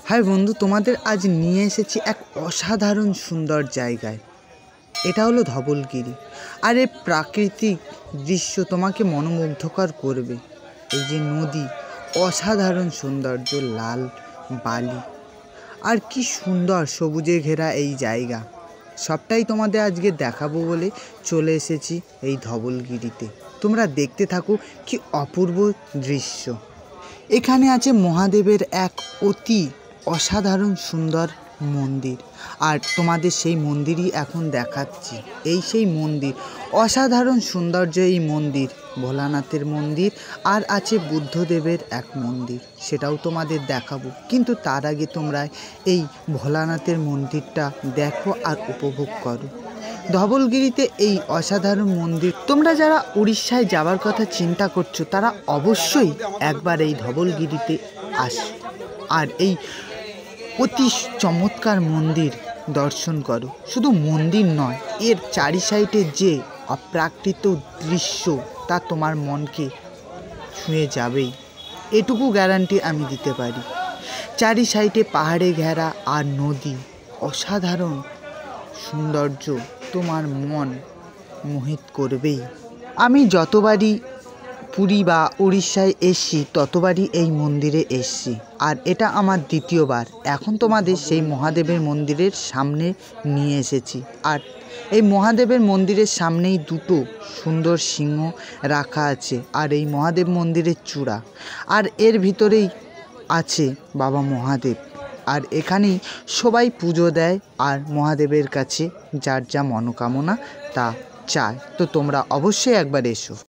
High বন্ধু, তোমাদের আজ নিয়ে এসেছি এক অসাধারণ সুন্দর জায়গায়। এটা হলো ধবলগিরি। আর এই প্রাকৃতিক দৃশ্য তোমাকে মনোমুগ্ধকর করবে। এই যে নদী, অসাধারণ সৌন্দর্য, লাল বালি, আর কি সুন্দর সবুজে ঘেরা এই জায়গা, সবটাই তোমাদের আজকে দেখাবো বলে চলে এসেছি এই ধবলগিরিতে। তোমরা দেখতে থাকো, কি অপূর্ব দৃশ্য। এখানে আছে মহাদেবের এক অতি অসাধারণ সুন্দর মন্দির, আর তোমাদের সেই মন্দিরই এখন দেখাচ্ছি। এই সেই মন্দির, অসাধারণ সৌন্দর্য এই মন্দির, ভোলানাথের মন্দির। আর আছে বুদ্ধদেবের এক মন্দির, সেটাও তোমাদের দেখাবো। কিন্তু তার আগে তোমরা এই ভোলানাথের মন্দিরটা দেখো আর উপভোগ করো। ধবলগিরিতে এই অসাধারণ মন্দির। তোমরা যারা উড়িষ্যায় যাওয়ার কথা চিন্তা করছো, তারা অবশ্যই একবার এই ধবলগিরিতে আসো আর এই অতি চমৎকার মন্দির দর্শন করো। শুধু মন্দির নয়, এর চারি সাইডে যে অপ্রাকৃত দৃশ্য, তা তোমার মনকে ছুঁয়ে যাবেই, এটুকু গ্যারান্টি আমি দিতে পারি। চারি সাইডে পাহাড়ে ঘেরা আর নদী, অসাধারণ সৌন্দর্য তোমার মন মোহিত করবেই। আমি যতবারই পুরী বা উড়িষ্যায় এসছি, ততবারই এই মন্দিরে এসছি, আর এটা আমার দ্বিতীয়বার। এখন তোমাদের সেই মহাদেবের মন্দিরের সামনে নিয়ে এসেছি। আর এই মহাদেবের মন্দিরের সামনেই দুটো সুন্দর সিংহ রাখা আছে, আর এই মহাদেব মন্দিরের চূড়া, আর এর ভিতরেই আছে বাবা মহাদেব। আর এখানেই সবাই পুজো দেয় আর মহাদেবের কাছে যার যা মনোকামনা তা চায়। তো তোমরা অবশ্যই একবার এসো।